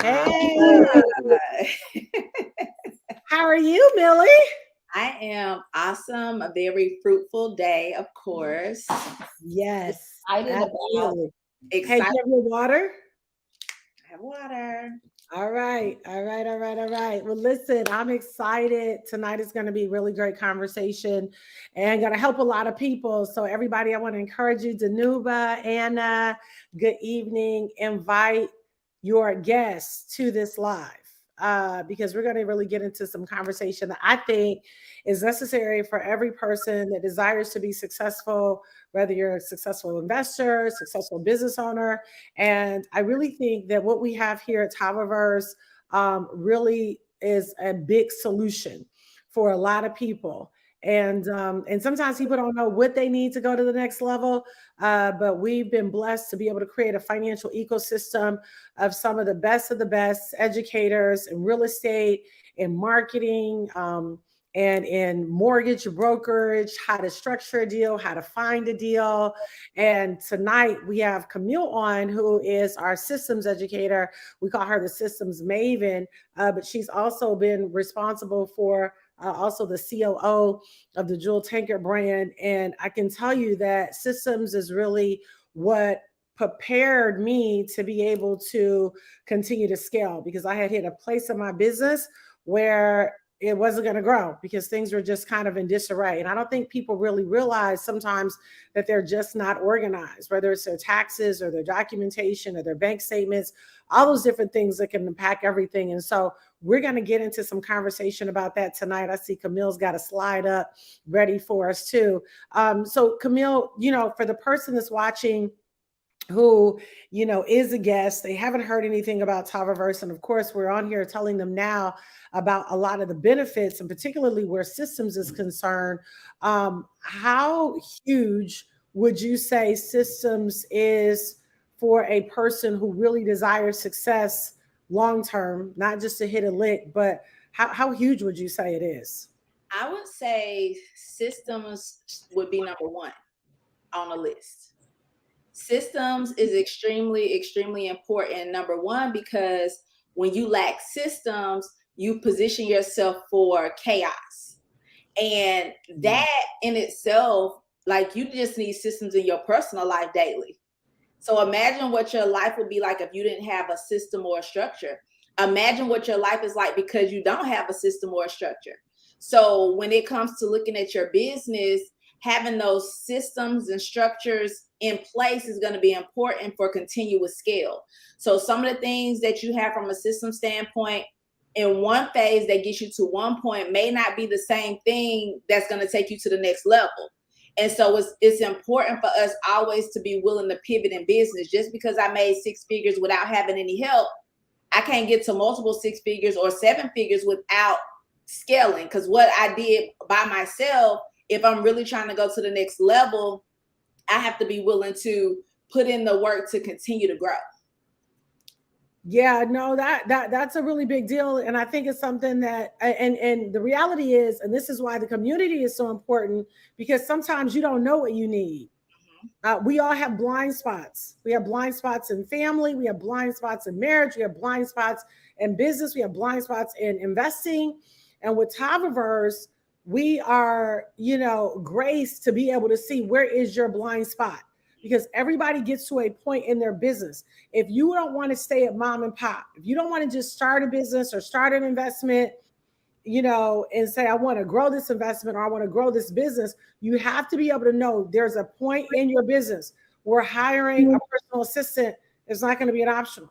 Hey, how are you, Millie? I am awesome. A very fruitful day, of course. Yes, Excited about absolutely. Hey, do excited. you have your water? Have water. All right, all right, all right, all right. Well, listen, I'm excited. Tonight is going to be a really great conversation and going to help a lot of people. So, everybody, I want to encourage you, Danuba, Anna, good evening. Invite your guests to this live because we're going to really get into some conversation that I think is necessary for every person that desires to be successful, whether you're a successful investor, successful business owner. And I really think that what we have here at TAVAVERSE really is a big solution for a lot of people. And sometimes people don't know what they need to go to the next level, but we've been blessed to be able to create a financial ecosystem of some of the best educators in real estate, in marketing, and in mortgage brokerage, how to structure a deal, how to find a deal. And tonight we have Camille on, who is our systems educator. We call her the systems maven, but she's also been responsible for also the COO of the Jewel Tanker brand. And I can tell you that systems is really what prepared me to be able to continue to scale, because I had hit a place in my business where it wasn't going to grow because things were just kind of in disarray. And I don't think people really realize sometimes that they're just not organized, whether it's their taxes or their documentation or their bank statements, all those different things that can impact everything. And so we're going to get into some conversation about that tonight. I see Camille's got a slide up ready for us too. So Camille, for the person that's watching who is a guest, they haven't heard anything about TAVAVERSE, and of course we're on here telling them now about a lot of the benefits, and particularly where systems is concerned. How huge would you say systems is for a person who really desires success long term, not just to hit a lick, but how huge would you say it is? I would say systems would be number one on the list. Systems is extremely, extremely important. Number one, because when you lack systems, you position yourself for chaos. And that in itself, like, you just need systems in your personal life daily. So imagine what your life would be like if you didn't have a system or a structure. Imagine what your life is like because you don't have a system or a structure. So when it comes to looking at your business, having those systems and structures in place is going to be important for continuous scale. So some of the things that you have from a system standpoint in one phase that gets you to one point may not be the same thing that's going to take you to the next level. And so it's important for us always to be willing to pivot in business. Just because I made six figures without having any help, I can't get to multiple six figures or seven figures without scaling. Because what I did by myself, if I'm really trying to go to the next level, I have to be willing to put in the work to continue to grow. Yeah, no, that's a really big deal, and I think it's something that, and the reality is, and this is why the community is so important, because sometimes you don't know what you need. We all have blind spots. We have blind spots in family. We have blind spots in marriage. We have blind spots in business. We have blind spots in investing. And with TAVAVERSE, we are, graced to be able to see where is your blind spot, because everybody gets to a point in their business. If you don't want to stay at mom and pop, if you don't want to just start a business or start an investment, and say, I want to grow this investment or I want to grow this business, you have to be able to know there's a point in your business where hiring a personal assistant is not going to be an option,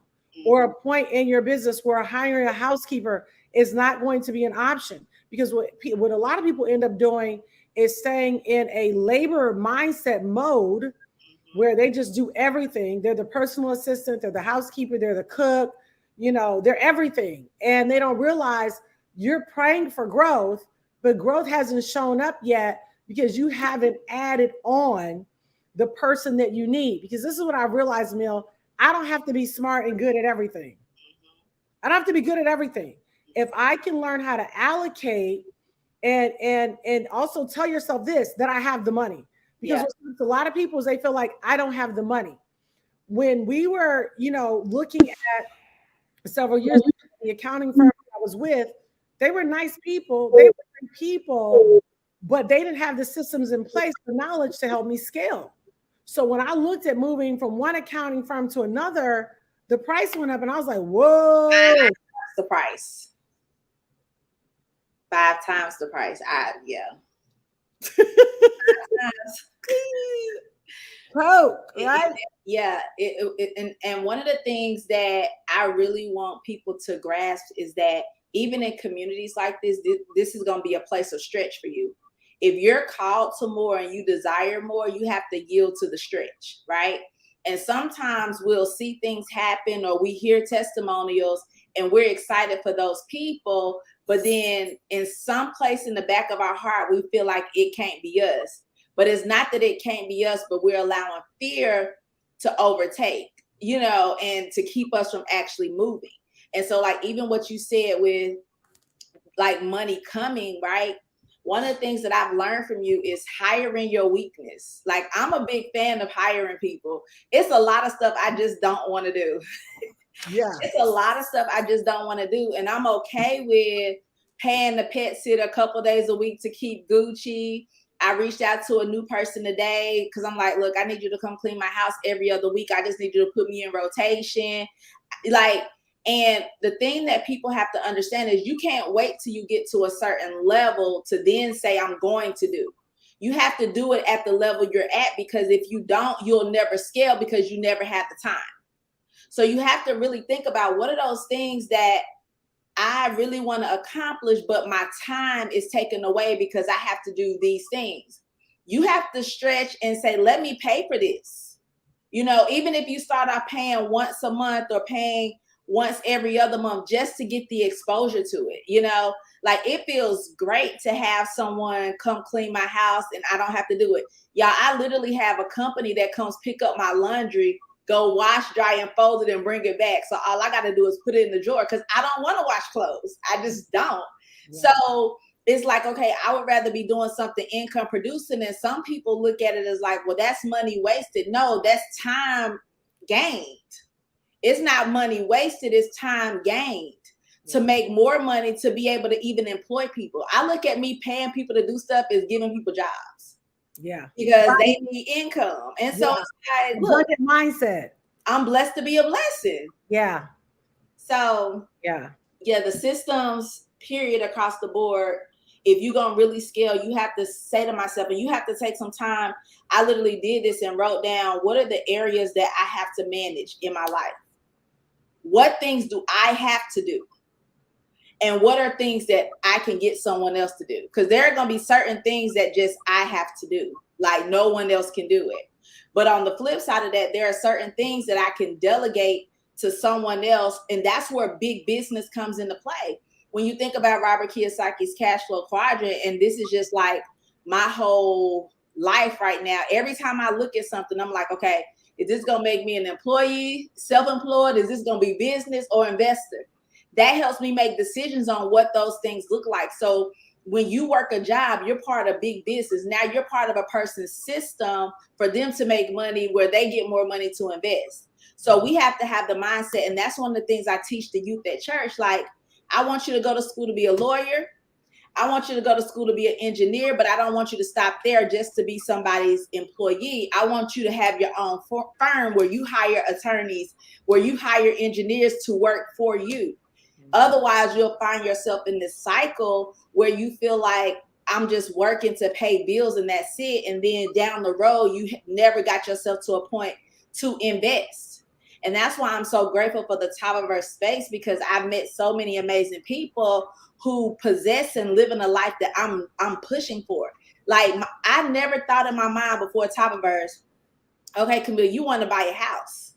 or a point in your business where hiring a housekeeper is not going to be an option. Because what a lot of people end up doing is staying in a labor mindset mode where they just do everything. They're the personal assistant, they're the housekeeper, they're the cook, they're everything. And they don't realize you're praying for growth, but growth hasn't shown up yet because you haven't added on the person that you need. Because this is what I realized, Mill. I don't have to be smart and good at everything. I don't have to be good at everything. If I can learn how to allocate and also tell yourself this, that I have the money. Because a lot of people is they feel like I don't have the money. When we were, looking at several years ago, the accounting firm I was with, they were nice people. They were great people, but they didn't have the systems in place, the knowledge to help me scale. So when I looked at moving from one accounting firm to another, the price went up and I was like, whoa. The price. 5 times the price. Broke, right? Yeah. And one of the things that I really want people to grasp is that even in communities like this is going to be a place of stretch for you. If you're called to more and you desire more, you have to yield to the stretch, right? And sometimes we'll see things happen or we hear testimonials and we're excited for those people. But then in some place in the back of our heart, we feel like it can't be us. But it's not that it can't be us, but we're allowing fear to overtake, and to keep us from actually moving. And so like even what you said with like money coming, right? One of the things that I've learned from you is hiring your weakness. Like I'm a big fan of hiring people. It's a lot of stuff I just don't want to do. Yeah. It's a lot of stuff I just don't want to do. And I'm okay with paying the pet sitter a couple days a week to keep Gucci. I reached out to a new person today because I'm like, look, I need you to come clean my house every other week. I just need you to put me in rotation. And the thing that people have to understand is you can't wait till you get to a certain level to then say, I'm going to do. You have to do it at the level you're at, because if you don't, you'll never scale because you never have the time. So you have to really think about what are those things that I really want to accomplish, but my time is taken away because I have to do these things. You have to stretch and say, let me pay for this. Even if you start out paying once a month or paying once every other month just to get the exposure to it, like it feels great to have someone come clean my house and I don't have to do it. Y'all, I literally have a company that comes pick up my laundry, go wash, dry, and fold it and bring it back. So all I got to do is put it in the drawer because I don't want to wash clothes. I just don't. Yeah. So it's like, okay, I would rather be doing something income producing. And some people look at it as like, well, that's money wasted. No, that's time gained. It's not money wasted. It's time gained to make more money to be able to even employ people. I look at me paying people to do stuff as giving people jobs. Yeah. Because they need income. And so it's like, look, mindset. I'm blessed to be a blessing. Yeah. So the systems, period, across the board. If you're going to really scale, you have to say to myself, and you have to take some time. I literally did this and wrote down, what are the areas that I have to manage in my life? What things do I have to do? And what are things that I can get someone else to do? Because there are going to be certain things that just I have to do. Like no one else can do it. But on the flip side of that, there are certain things that I can delegate to someone else. And that's where big business comes into play. When you think about Robert Kiyosaki's cash flow quadrant, and this is just like my whole life right now, every time I look at something, I'm like, okay, is this going to make me an employee, self-employed? Is this going to be business or investor? That helps me make decisions on what those things look like. So when you work a job, you're part of big business. Now you're part of a person's system for them to make money where they get more money to invest. So we have to have the mindset. And that's one of the things I teach the youth at church. Like, I want you to go to school to be a lawyer. I want you to go to school to be an engineer, but I don't want you to stop there just to be somebody's employee. I want you to have your own firm where you hire attorneys, where you hire engineers to work for you. Otherwise, you'll find yourself in this cycle where you feel like I'm just working to pay bills and that's it. And then down the road, you never got yourself to a point to invest. And that's why I'm so grateful for the TAVAVERSE space, because I've met so many amazing people who possess and live in a life that I'm pushing for. Like I never thought in my mind before TAVAVERSE, okay, Camille, you want to buy a house,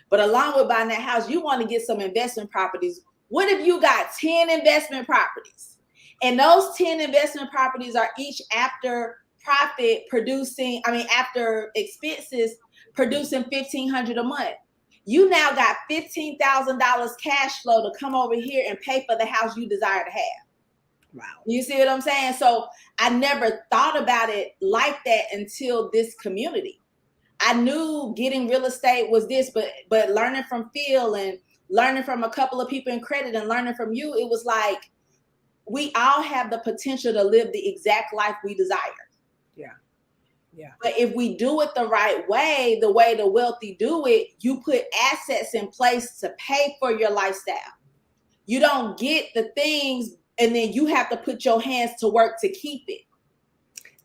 but along with buying that house, you want to get some investment properties. What if you got 10 investment properties and those 10 investment properties are each after expenses producing $1,500 a month? You now got $15,000 cash flow to come over here and pay for the house you desire to have. Wow. You see what I'm saying? So I never thought about it like that until this community. I knew getting real estate was this, but learning from Phil and learning from a couple of people in credit and learning from you, it was like, we all have the potential to live the exact life we desire. Yeah. Yeah. But if we do it the right way, the way the wealthy do it, you put assets in place to pay for your lifestyle. You don't get the things and then you have to put your hands to work to keep it.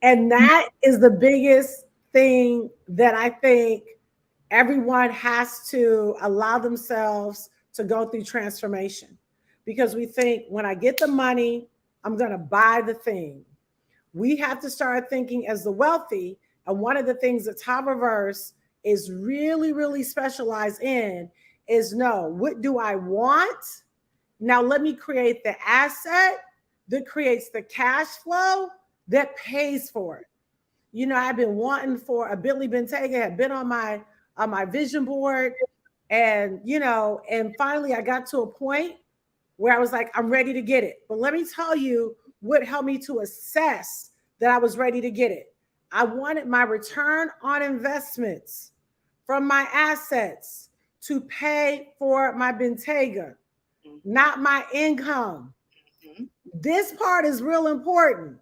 And that is the biggest thing that I think everyone has to allow themselves to go through transformation, because we think when I get the money, I'm going to buy the thing. We have to start thinking as the wealthy. And one of the things that TAVAVERSE is really, really specialized in is, no, what do I want? Now let me create the asset that creates the cash flow that pays for it. You know, I've been wanting for a Bentley Bentayga, had been on my vision board, and you know, and finally I got to a point where I was like, I'm ready to get it. But let me tell you what helped me to assess that I was ready to get it. I wanted my return on investments from my assets to pay for my Bentayga, not my income. This part is real important,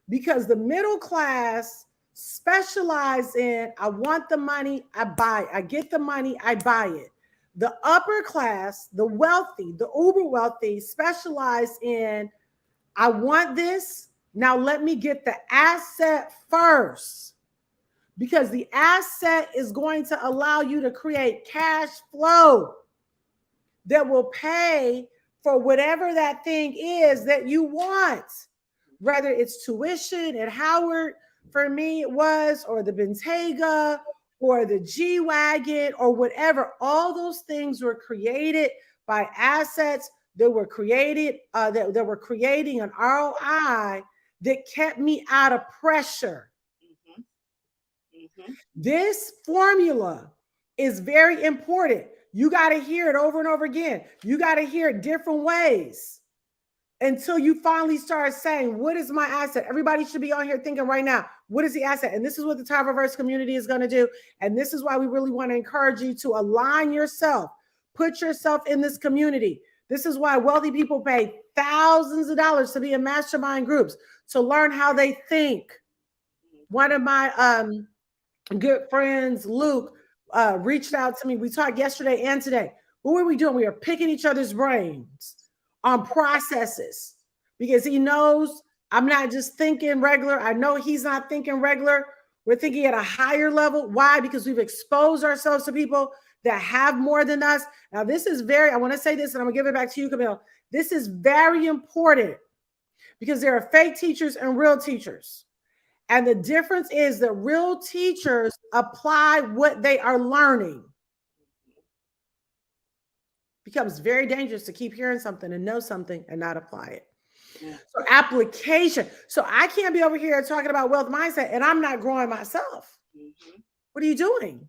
because the middle class specialize in, I want the money, I buy it. I get the money, I buy it. The upper class, the wealthy, the uber wealthy specialize in, I want this, now let me get the asset first, because the asset is going to allow you to create cash flow that will pay for whatever that thing is that you want, whether it's tuition at Howard, for me it was, or the Bentayga, or the G-Wagon, or whatever. All those things were created by assets that were created, that were creating an ROI that kept me out of pressure. This formula is very important. You got to hear it over and over again. You got to hear it different ways until you finally start saying, what is my asset? Everybody should be on here thinking right now, what is the asset? And this is what the TAVAVERSE community is going to do. And this is why we really want to encourage you to align yourself, put yourself in this community. This is why wealthy people pay thousands of dollars to be in mastermind groups, to learn how they think. One of my good friends, Luke, reached out to me. We talked yesterday and today. What were we doing? We were picking each other's brains on processes, because he knows I'm not just thinking regular. I know he's not thinking regular. We're thinking at a higher level. Why? Because we've exposed ourselves to people that have more than us. Now, this is I want to say this, and I'm going to give it back to you, Camille. This is very important, because there are fake teachers and real teachers. And the difference is that real teachers apply what they are learning. It becomes very dangerous to keep hearing something and know something and not apply it. Yeah. So application. So I can't be over here talking about wealth mindset and I'm not growing myself. What are you doing?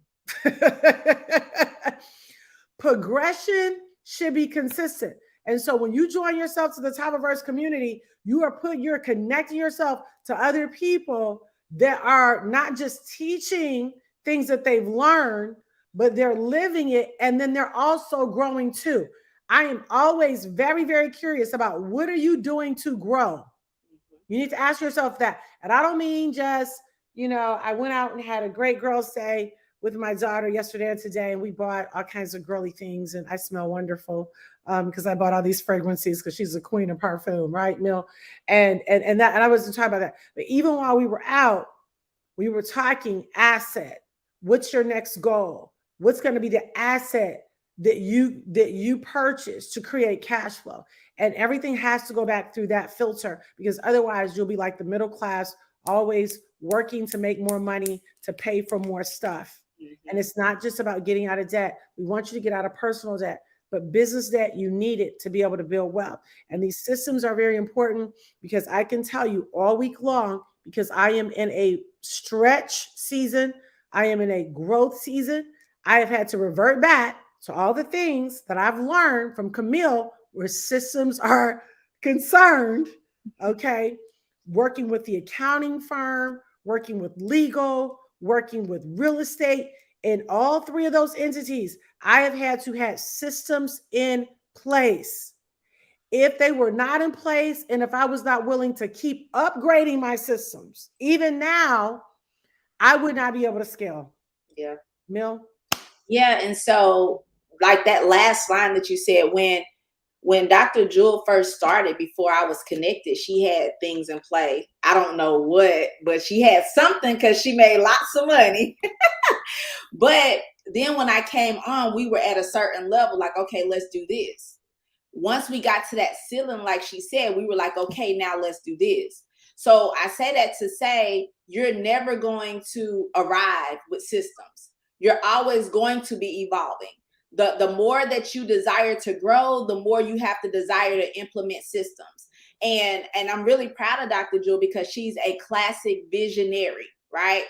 Progression should be consistent. And so when you join yourself to the TAVAVERSE community, you're connecting yourself to other people that are not just teaching things that they've learned, but they're living it. And then they're also growing too. I am always very, very curious about, what are you doing to grow? You need to ask yourself that. And I don't mean just, I went out and had a great girls' day with my daughter yesterday and today, and we bought all kinds of girly things, and I smell wonderful because I bought all these fragrances because she's a queen of parfum, right, Mill? And I wasn't talking about that. But even while we were out, we were talking asset. What's your next goal? What's going to be the asset that you purchase to create cash flow? And everything has to go back through that filter, because otherwise you'll be like the middle class, always working to make more money to pay for more stuff. And it's not just about getting out of debt. We want you to get out of personal debt, but business debt, you need it to be able to build wealth. And these systems are very important, because I can tell you all week long, because I am in a stretch season, I am in a growth season. I have had to revert back to all the things that I've learned from Camille, where systems are concerned, okay? Working with the accounting firm, working with legal, working with real estate. In all three of those entities, I have had to have systems in place. If they were not in place, and if I was not willing to keep upgrading my systems, even now, I would not be able to scale. Yeah. Mill? Yeah. And so, like that last line that you said, when Dr. Jewel first started, before I was connected, she had things in play. I don't know what, but she had something because she made lots of money. But then when I came on, we were at a certain level, like, okay, let's do this. Once we got to that ceiling, like she said, we were like, okay, now let's do this. So I say that to say, you're never going to arrive with systems. You're always going to be evolving. The more that you desire to grow, the more you have to desire to implement systems. And I'm really proud of Dr. Jewel because she's a classic visionary, right?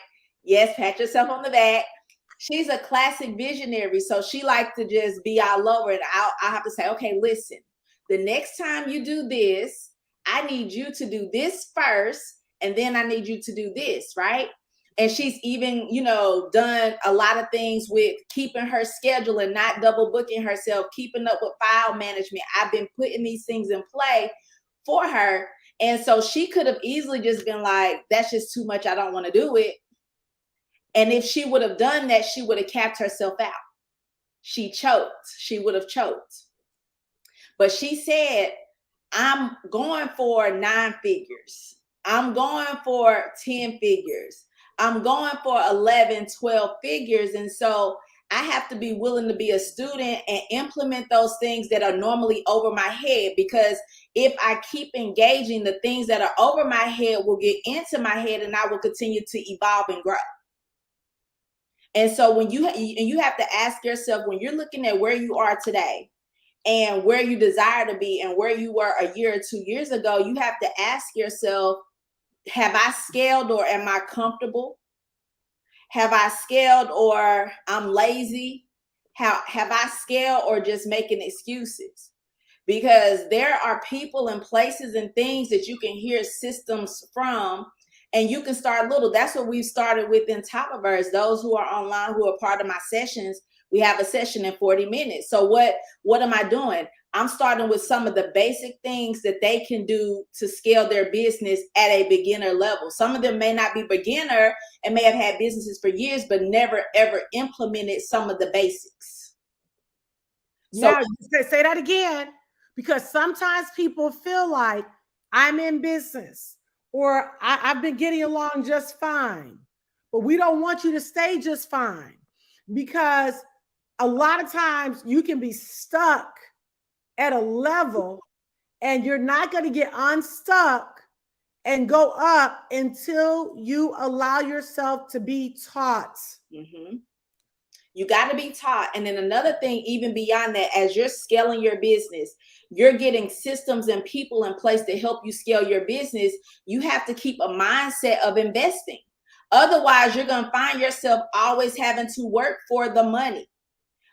Yes, pat yourself on the back. She's a classic visionary. So she likes to just be all over it. I'll have to say, okay, listen, the next time you do this, I need you to do this first, and then I need you to do this, right? And she's even, done a lot of things with keeping her schedule and not double booking herself, keeping up with file management. I've been putting these things in play for her. And so she could have easily just been like, that's just too much. I don't want to do it. And if she would have done that, she would have capped herself out. She choked. She would have choked. But she said, I'm going for 9 figures. I'm going for 10 figures. I'm going for 11, 12 figures. And so I have to be willing to be a student and implement those things that are normally over my head, because if I keep engaging, the things that are over my head will get into my head and I will continue to evolve and grow. And so when you have to ask yourself, when you're looking at where you are today and where you desire to be and where you were a year or 2 years ago, you have to ask yourself, have I scaled or am I comfortable? Have I scaled or I'm lazy? Have I scaled or just making excuses? Because there are people and places and things that you can hear systems from, and you can start little. That's what we've started with in TAVAVERSE. Those who are online, who are part of my sessions, we have a session in 40 minutes. So what am I doing? I'm starting with some of the basic things that they can do to scale their business at a beginner level. Some of them may not be beginner and may have had businesses for years, but never ever implemented some of the basics. Yeah, say that again, because sometimes people feel like I'm in business or I've been getting along just fine, but we don't want you to stay just fine, because a lot of times you can be stuck at a level and you're not going to get unstuck and go up until you allow yourself to be taught. Mm-hmm. You got to be taught. And then another thing, even beyond that, as you're scaling your business, you're getting systems and people in place to help you scale your business. You have to keep a mindset of investing. Otherwise, you're going to find yourself always having to work for the money.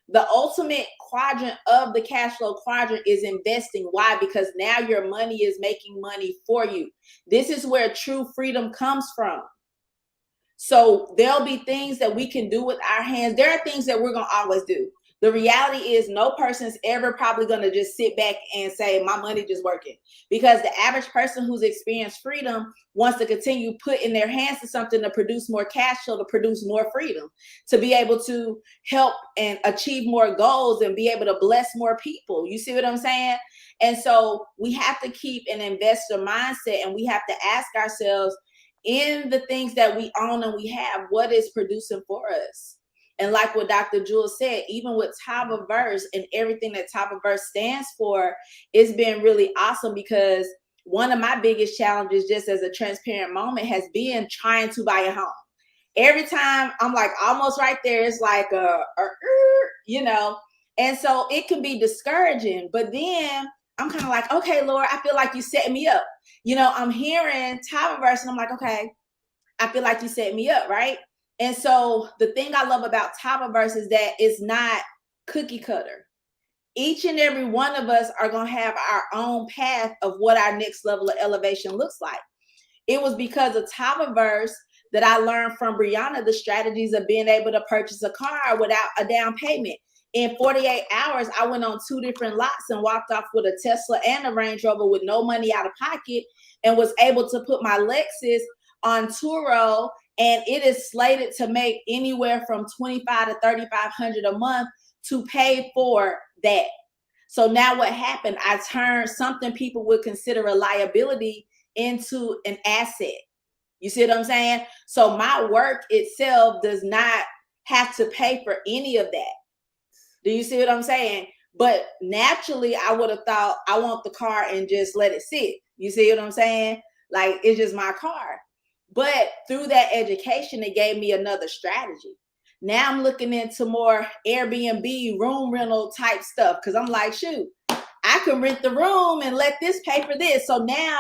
The ultimate quadrant of the cash flow quadrant is investing. Why? Because now your money is making money for you. This is where true freedom comes from. So there'll be things that we can do with our hands. There are things that we're going to always do. The reality is no person's ever probably going to just sit back and say, my money just working. Because the average person who's experienced freedom wants to continue putting their hands to something to produce more cash flow, to produce more freedom, to be able to help and achieve more goals and be able to bless more people. You see what I'm saying? And so we have to keep an investor mindset, and we have to ask ourselves, in the things that we own and we have, what is producing for us? And like what Dr. Jewel said, even with TAVAVERSE and everything that TAVAVERSE stands for, it's been really awesome, because one of my biggest challenges, just as a transparent moment, has been trying to buy a home. Every time I'm like almost right there, it's like and so it can be discouraging. But then I'm kind of like, okay, Lord, I feel like you set me up. I'm hearing TAVAVERSE and I'm like, okay, I feel like you set me up, right? And so the thing I love about TAVAVERSE is that it's not cookie cutter. Each and every one of us are going to have our own path of what our next level of elevation looks like. It was because of TAVAVERSE that I learned from Brianna, the strategies of being able to purchase a car without a down payment. In 48 hours, I went on 2 different lots and walked off with a Tesla and a Range Rover with no money out of pocket, and was able to put my Lexus on Turo, and it is slated to make anywhere from $2,500 to $3,500 a month to pay for that. So now what happened? I turned something people would consider a liability into an asset. You see what I'm saying? So my work itself does not have to pay for any of that. Do you see what I'm saying? But naturally, I would have thought I want the car and just let it sit. You see what I'm saying? Like, it's just my car. But through that education, it gave me another strategy. Now I'm looking into more Airbnb room rental type stuff, because I'm like, shoot, I can rent the room and let this pay for this. So now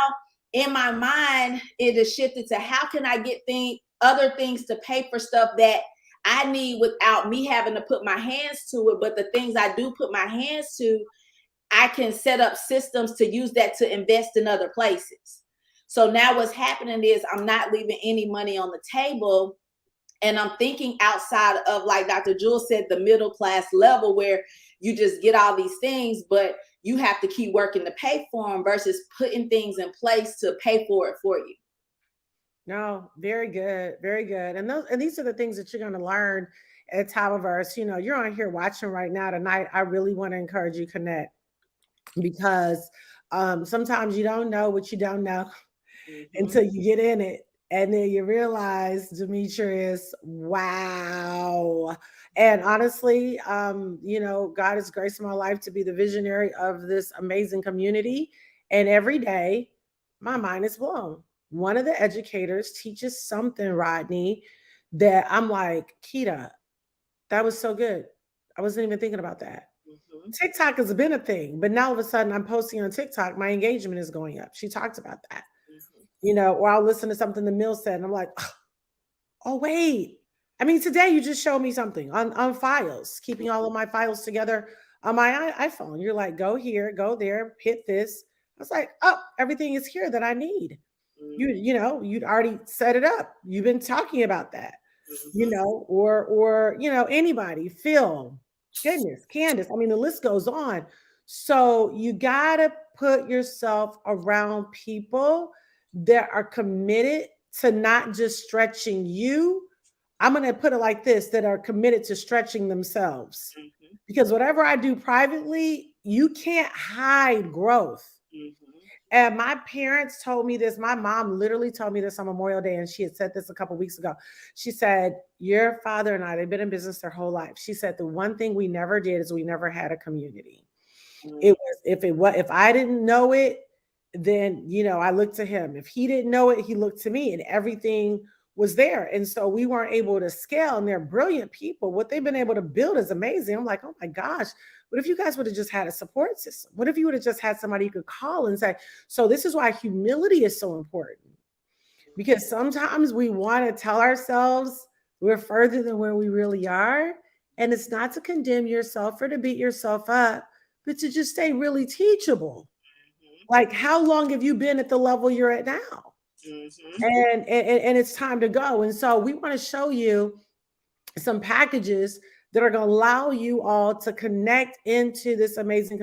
in my mind, it has shifted to how can I get other things to pay for stuff that I need without me having to put my hands to it. But the things I do put my hands to, I can set up systems to use that to invest in other places. So now what's happening is I'm not leaving any money on the table. And I'm thinking outside of, like Dr. Jules said, the middle class level, where you just get all these things, but you have to keep working to pay for them versus putting things in place to pay for it for you. No, very good, very good. And these are the things that you're going to learn at TAVAVERSE. You know, you're on here watching right now tonight. I really want to encourage you connect, because sometimes you don't know what you don't know until you get in it. And then you realize, Demetrius, wow. And honestly, you know, God has graced my life to be the visionary of this amazing community. And every day, my mind is blown. One of the educators teaches something, Rodney, that I'm like, Keita, that was so good. I wasn't even thinking about that. TikTok has been a thing, but now all of a sudden I'm posting on TikTok, my engagement is going up. She talked about that. You know, or I'll listen to something the Mill said, and I'm like, oh, wait. I mean, today you just showed me something on files, keeping all of my files together on my iPhone. You're like, go here, go there, hit this. I was like, oh, everything is here that I need. You know, you'd already set it up. You've been talking about that, you know, or, you know, anybody, Phil, goodness, Candace. I mean, the list goes on. So you got to put yourself around people that are committed to not just stretching you. I'm going to put it like this, that are committed to stretching themselves. Because whatever I do privately, you can't hide growth. And my parents told me this. My mom literally told me this on Memorial Day, and she had said this a couple of weeks ago. She said, your father and I, they've been in business their whole life. She said, the one thing we never did is we never had a community. It was, if I didn't know it, then, you know, I looked to him. If he didn't know it, he looked to me, and everything was there. And so we weren't able to scale, and they're brilliant people. What they've been able to build is amazing. I'm like, oh my gosh, what if you guys would have just had a support system? What if you would have just had somebody you could call and say, so this is why humility is so important. Because sometimes we want to tell ourselves we're further than where we really are. And it's not to condemn yourself or to beat yourself up, but to just stay really teachable. Like, how long have you been at the level you're at now? And it's time to go. And so we want to show you some packages that are going to allow you all to connect into this amazing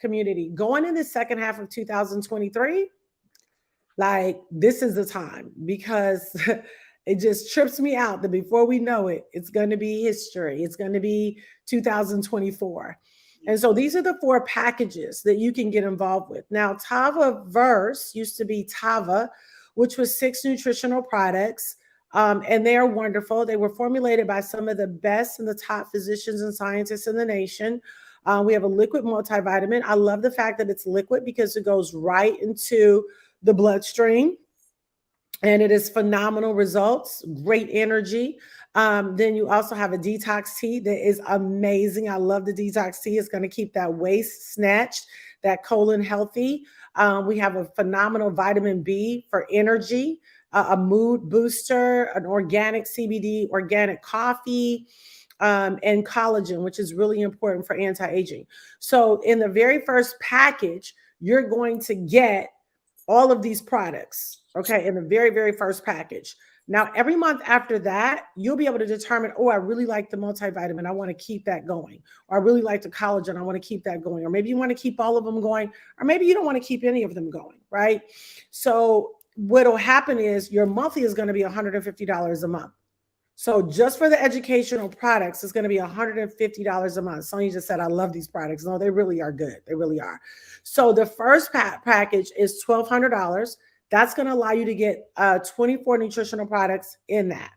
community. Going in the second half of 2023, like, this is the time, because it just trips me out that before we know it, it's going to be history. It's going to be 2024. And so these are the 4 packages that you can get involved with. Now, TAVAVERSE used to be Tava, which was 6 nutritional products. And they are wonderful. They were formulated by some of the best and the top physicians and scientists in the nation. We have a liquid multivitamin. I love the fact that it's liquid because it goes right into the bloodstream. And it is phenomenal results, great energy. Then you also have a detox tea that is amazing. I love the detox tea. It's going to keep that waist snatched, that colon healthy. We have a phenomenal vitamin B for energy, a mood booster, an organic CBD, organic coffee, and collagen, which is really important for anti-aging. So in the very first package, you're going to get all of these products, okay, in the very, very first package. Now, every month after that, you'll be able to determine, oh, I really like the multivitamin. I want to keep that going. Or I really like the collagen. I want to keep that going. Or maybe you want to keep all of them going. Or maybe you don't want to keep any of them going, right? So what'll happen is your monthly is going to be $150 a month. So just for the educational products, it's going to be $150 a month. Sonya just said, I love these products. No, they really are good. They really are. So the first package is $1,200. That's going to allow you to get 24 nutritional products in that.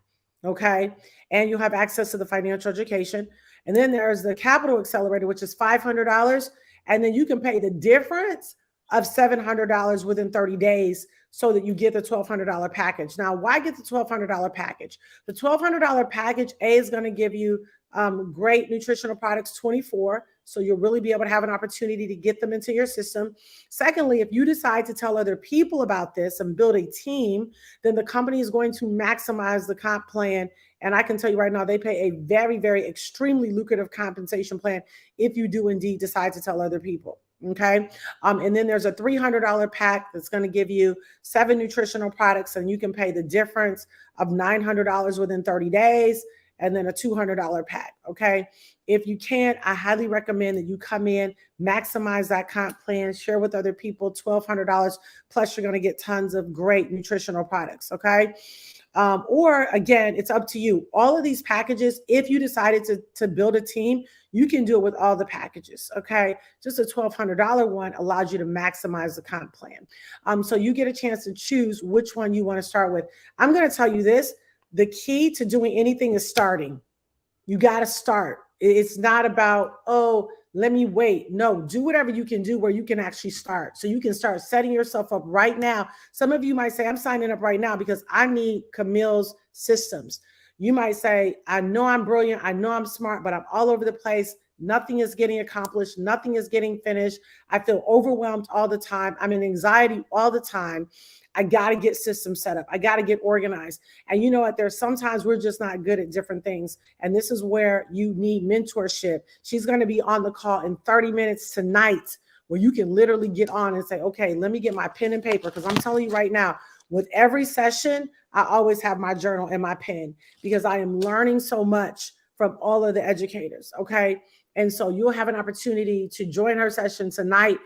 Okay. And you have access to the financial education. And then there's the capital accelerator, which is $500. And then you can pay the difference of $700 within 30 days so that you get the $1,200 package. Now, why get the $1,200 package? The $1,200 package, A, is going to give you great nutritional products, 24. So you'll really be able to have an opportunity to get them into your system. Secondly, if you decide to tell other people about this and build a team, then the company is going to maximize the comp plan. And I can tell you right now, they pay a very, very extremely lucrative compensation plan if you do indeed decide to tell other people. Okay. And then there's a $300 pack that's going to give you 7 nutritional products, and you can pay the difference of $900 within 30 days, and then a $200 pack. Okay. If you can, I highly recommend that you come in, maximize that comp plan, share with other people, $1,200 plus you're going to get tons of great nutritional products. Okay. Or again, it's up to you. All of these packages, if you decided to build a team, you can do it with all the packages. Okay. Just a $1,200 one allows you to maximize the comp plan. So you get a chance to choose which one you want to start with. I'm going to tell you this. The key to doing anything is starting. You got to start. It's not about, oh, let me wait. No, do whatever you can do where you can actually start. So you can start setting yourself up right now. Some of you might say, I'm signing up right now because I need Camille's systems. You might say, I know I'm brilliant. I know I'm smart, but I'm all over the place. Nothing is getting accomplished. Nothing is getting finished. I feel overwhelmed all the time. I'm in anxiety all the time. I got to get systems set up. I got to get organized. And you know what? There's sometimes we're just not good at different things. And this is where you need mentorship. She's going to be on the call in 30 minutes tonight where you can literally get on and say, okay, let me get my pen and paper. Because I'm telling you right now, with every session, I always have my journal and my pen because I am learning so much from all of the educators. Okay. And so you'll have an opportunity to join her session tonight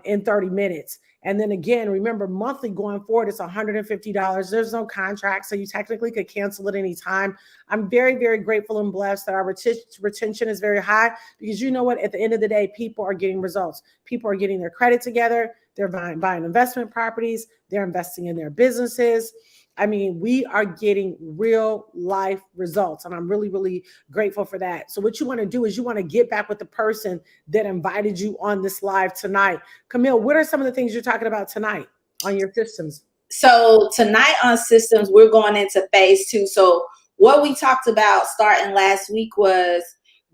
in 30 minutes. And then again, remember, monthly going forward, it's $150. There's no contract, so you technically could cancel at any time. I'm very, very grateful and blessed that our retention is very high because you know what? At the end of the day, people are getting results. People are getting their credit together. They're buying investment properties. They're investing in their businesses. I mean, we are getting real life results, and I'm really, really grateful for that. So what you want to do is you want to get back with the person that invited you on this live tonight. Camille, what are some of the things you're talking about tonight on your systems? So tonight on systems, we're going into phase 2. So what we talked about starting last week was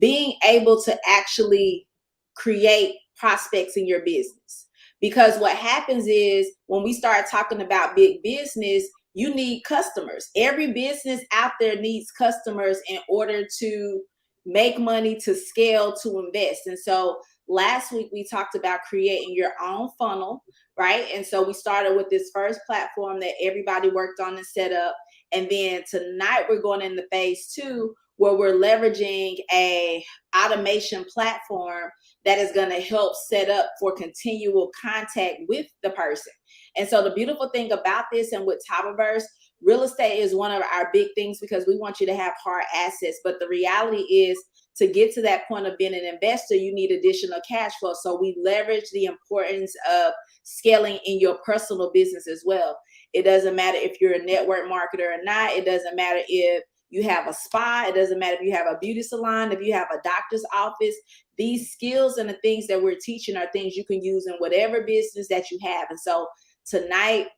being able to actually create prospects in your business. Because what happens is when we start talking about big business, you need customers. Every business out there needs customers in order to make money, to scale, to invest. And so last week we talked about creating your own funnel, right? And so we started with this first platform that everybody worked on and set up. And then tonight we're going into phase 2 where we're leveraging a automation platform that is going to help set up for continual contact with the person. And so the beautiful thing about this and with TAVAVERSE, real estate is one of our big things because we want you to have hard assets. But the reality is to get to that point of being an investor, you need additional cash flow. So we leverage the importance of scaling in your personal business as well. It doesn't matter if you're a network marketer or not. It doesn't matter if you have a spa. It doesn't matter if you have a beauty salon, if you have a doctor's office. These skills and the things that we're teaching are things you can use in whatever business that you have. And so tonight,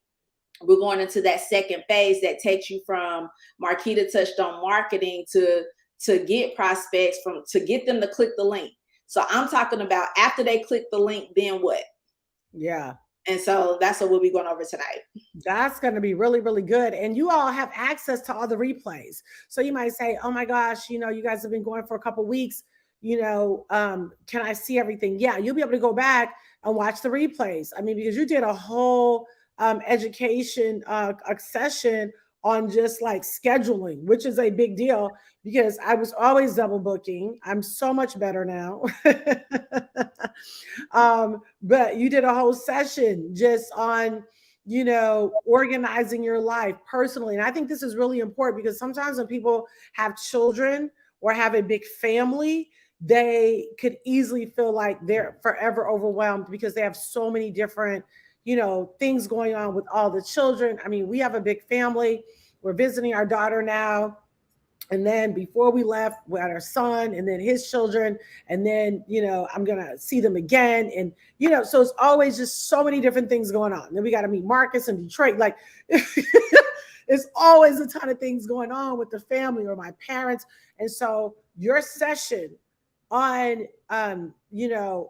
we're going into that second phase that takes you from Marquita touched on marketing to get prospects, to get them to click the link. So I'm talking about after they click the link, then what? Yeah. And so that's what we'll be going over tonight. That's going to be really, really good. And you all have access to all the replays. So you might say, oh my gosh, you guys have been going for a couple of weeks. Can I see everything? Yeah, you'll be able to go back and watch the replays. I mean, because you did a whole education session on just like scheduling, which is a big deal because I was always double booking. I'm so much better now. But you did a whole session just on, organizing your life personally. And I think this is really important because sometimes when people have children or have a big family, they could easily feel like they're forever overwhelmed because they have so many different, things going on with all the children. I mean, we have a big family. We're visiting our daughter now. And then before we left, we had our son and then his children. And then, I'm going to see them again. And, so it's always just so many different things going on. Then we got to meet Marcus in Detroit. Like, it's always a ton of things going on with the family or my parents. And so your session on,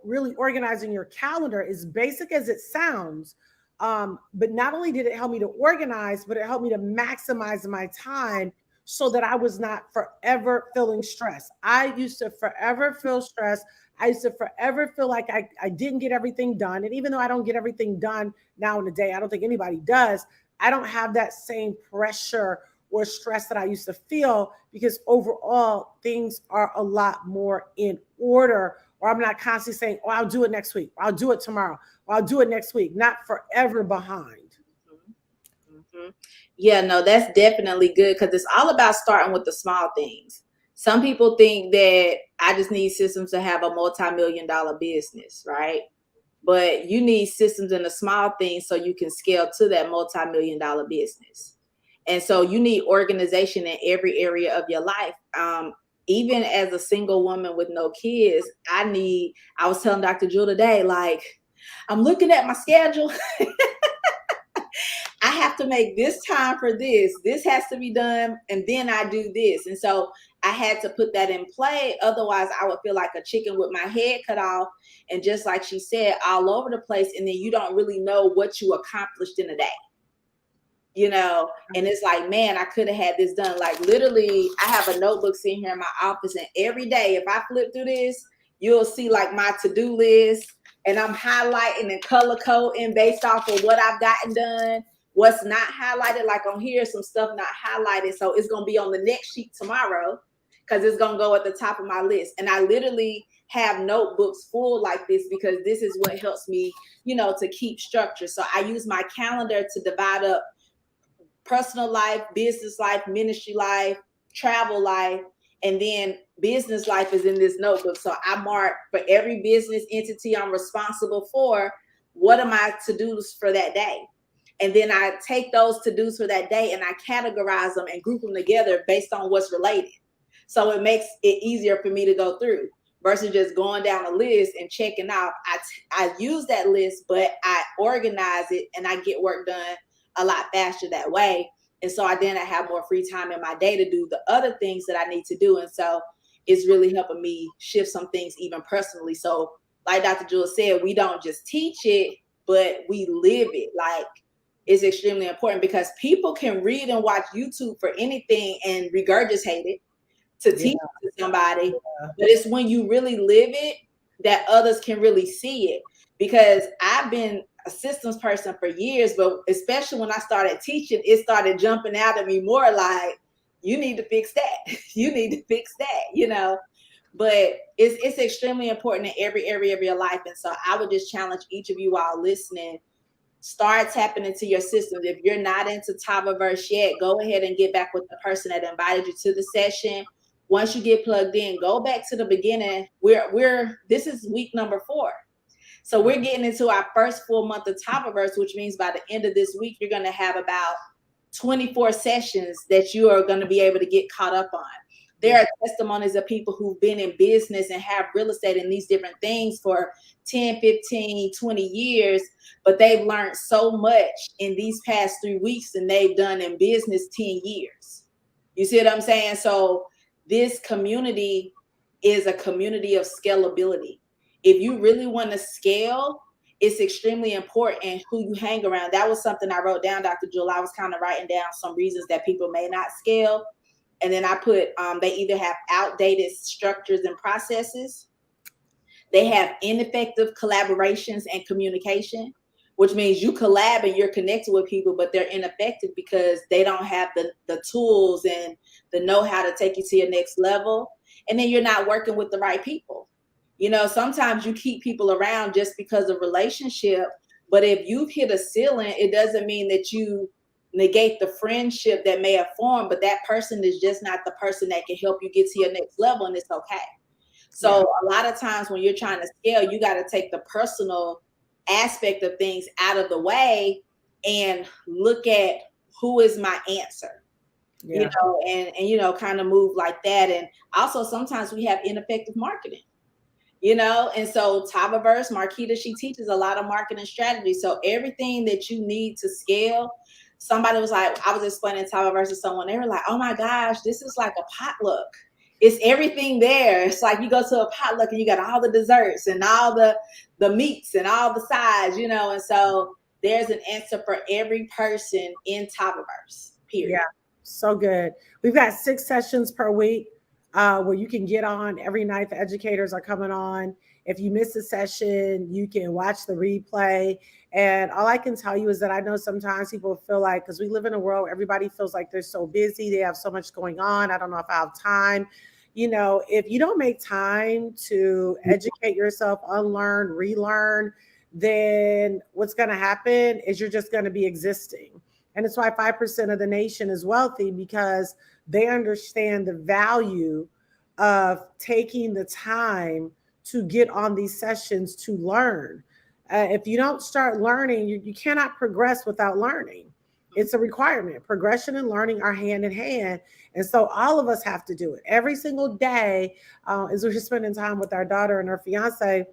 really organizing your calendar, as basic as it sounds. But not only did it help me to organize, but it helped me to maximize my time so that I was not forever feeling stressed. I used to forever feel stressed. I used to forever feel like I didn't get everything done. And even though I don't get everything done now in the day, I don't think anybody does. I don't have that same pressure or stress that I used to feel because overall things are a lot more in order. Or I'm not constantly saying, oh, I'll do it next week. Or I'll do it tomorrow. Or I'll do it next week. Not forever behind. Mm-hmm. Yeah, no, that's definitely good because it's all about starting with the small things. Some people think that I just need systems to have a multi-million-dollar business, right? But you need systems in the small things so you can scale to that multi-million-dollar business. And so you need organization in every area of your life. Even as a single woman with no kids, I was telling Dr. Jewel today, like, I'm looking at my schedule. I have to make this time for this. This has to be done. And then I do this. And so I had to put that in play. Otherwise, I would feel like a chicken with my head cut off. And just like she said, all over the place. And then you don't really know what you accomplished in a day. And it's like, man, I could have had this done. Like literally, I have a notebook sitting here in my office. And every day, if I flip through this, you'll see like my to-do list. And I'm highlighting and color coding based off of what I've gotten done. What's not highlighted, like on here, some stuff not highlighted. So it's going to be on the next sheet tomorrow because it's going to go at the top of my list. And I literally have notebooks full like this because this is what helps me, to keep structure. So I use my calendar to divide up personal life, business life, ministry life, travel life, and then business life is in this notebook. So I mark for every business entity I'm responsible for, what are my to-dos for that day? And then I take those to-dos for that day and I categorize them and group them together based on what's related. So it makes it easier for me to go through versus just going down a list and checking off. I use that list, but I organize it and I get work done a lot faster that way. And so I have more free time in my day to do the other things that I need to do. And so it's really helping me shift some things even personally. So like Dr. Jewel said, we don't just teach it, but we live it. Like, is extremely important because people can read and watch YouTube for anything and regurgitate it to teach it to somebody. But it's when you really live it that others can really see it. Because I've been a systems person for years, but especially when I started teaching, it started jumping out at me more like, you need to fix that. You need to fix that, But it's extremely important in every area of your life. And so I would just challenge each of you all listening, start tapping into your systems. If you're not into TAVAVERSE yet, go ahead and get back with the person that invited you to the session. Once you get plugged in, go back to the beginning. This is week number 4. So we're getting into our first full month of TAVAVERSE, which means by the end of this week, you're going to have about 24 sessions that you are going to be able to get caught up on. There are testimonies of people who've been in business and have real estate and these different things for 10, 15, 20 years, but they've learned so much in these past 3 weeks than they've done in business 10 years. You see what I'm saying? So this community is a community of scalability. If you really want to scale, it's extremely important who you hang around. That was something I wrote down, Dr. Jewel. I was kind of writing down some reasons that people may not scale. And then I put, they either have outdated structures and processes, they have ineffective collaborations and communication, which means you collab and you're connected with people, but they're ineffective because they don't have the tools and the know-how to take you to your next level. And then you're not working with the right people. You know, sometimes you keep people around just because of relationship, but if you've hit a ceiling, it doesn't mean that you negate the friendship that may have formed, but that person is just not the person that can help you get to your next level, and it's okay. So a lot of times when you're trying to scale, you got to take the personal aspect of things out of the way and look at who is my answer. You know, and you know, kind of move like that. And also sometimes we have ineffective marketing, you know, and so TAVAVERSE, Marquita, she teaches a lot of marketing strategy. So everything that you need to scale, somebody was like, I was explaining TAVAVERSE to someone, they were like, oh my gosh, this is like a potluck. It's everything there. It's like you go to a potluck and you got all the desserts and all the meats and all the sides, you know, and so there's an answer for every person in TAVAVERSE, period. Yeah. So good. We've got 6 sessions per week where you can get on every night. The educators are coming on. If you miss a session, you can watch the replay. And all I can tell you is that I know sometimes people feel like, because we live in a world where everybody feels like they're so busy, they have so much going on. I don't know if I have time. You know, if you don't make time to educate yourself, unlearn, relearn, then what's going to happen is you're just going to be existing. And it's why 5% of the nation is wealthy, because they understand the value of taking the time to get on these sessions to learn. If you don't start learning, you cannot progress without learning. It's a requirement. Progression and learning are hand in hand. And so all of us have to do it every single day. As we're spending time with our daughter and her fiance,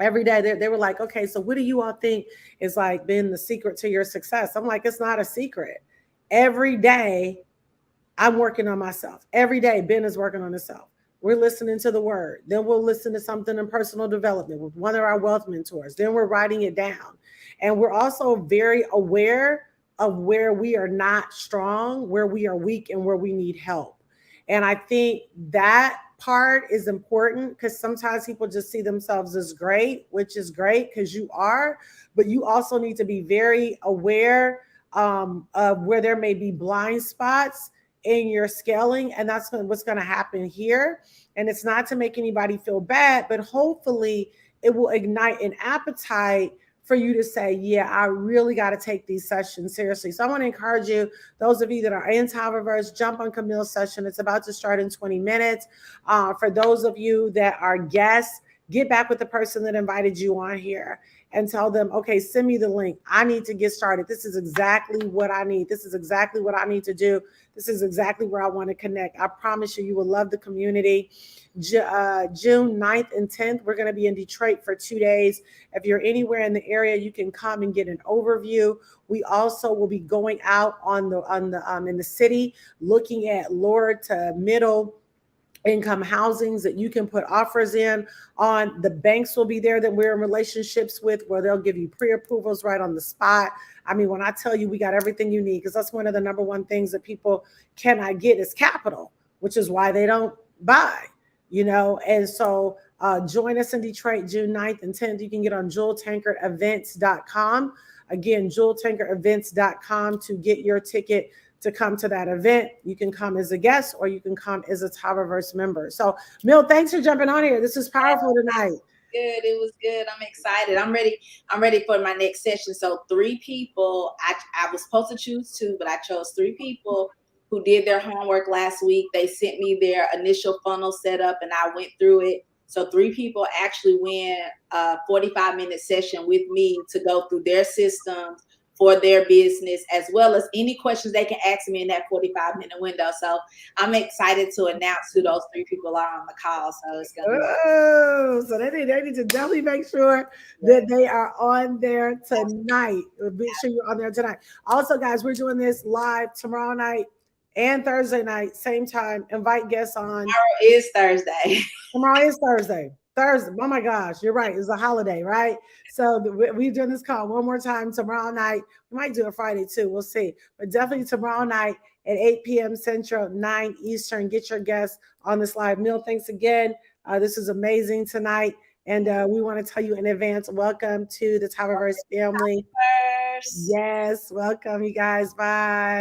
every day they were like, okay, so what do you all think is like been the secret to your success? I'm like, it's not a secret. Every day I'm working on myself. Every day Ben is working on himself. We're listening to the word. Then we'll listen to something in personal development with one of our wealth mentors. Then we're writing it down. And we're also very aware of where we are not strong, where we are weak, and where we need help. And I think that part is important, because sometimes people just see themselves as great, which is great because you are, but you also need to be very aware of where there may be blind spots in your scaling. And that's what's going to happen here. And it's not to make anybody feel bad, but hopefully it will ignite an appetite for you to say, yeah, I really got to take these sessions seriously. So I want to encourage you, those of you that are in TAVAVERSE, jump on Camille's session. It's about to start in 20 minutes. For those of you that are guests, get back with the person that invited you on here and tell them, okay, send me the link. I need to get started. This is exactly what I need. This is exactly what I need to do. This is exactly where I want to connect. I promise you, you will love the community. June 9th and 10th, we're going to be in Detroit for 2 days. If you're anywhere in the area, you can come and get an overview. We also will be going out in the city, looking at lower to middle income housings that you can put offers in on. The banks will be there that we're in relationships with, where they'll give you pre-approvals right on the spot. I mean, when I tell you we got everything you need, because that's one of the number one things that people cannot get is capital, which is why they don't buy, you know. And so join us in Detroit, June 9th and 10th. You can get on JewelTankerEvents.com. Again, JewelTankerEvents.com to get your ticket to come to that event. You can come as a guest or you can come as a TAVAVERSE member. So, Mill, thanks for jumping on here. This is powerful tonight. Good. It was good. I'm excited. I'm ready for my next session. So 3 people, I was supposed to choose 2, but I chose 3 people who did their homework last week. They sent me their initial funnel setup and I went through it. So 3 people actually went a 45-minute session with me to go through their systems for their business, as well as any questions they can ask me in that 45-minute window. So I'm excited to announce who those 3 people are on the call. So it's gonna be so they need to definitely make sure that they are on there tonight. Make sure you're on there tonight. Also, guys, we're doing this live tomorrow night and Thursday night, same time. Invite guests on. Tomorrow is Thursday. Tomorrow is Thursday. Oh my gosh, you're right. It's a holiday, right? So we're doing this call one more time tomorrow night. We might do it Friday too. We'll see. But definitely tomorrow night at 8 p.m. Central, 9 Eastern. Get your guests on this live. Mill, thanks again. This is amazing tonight. And we want to tell you in advance, welcome to the TAVAVERSE family. TAVAVERSE. Yes, welcome, you guys. Bye.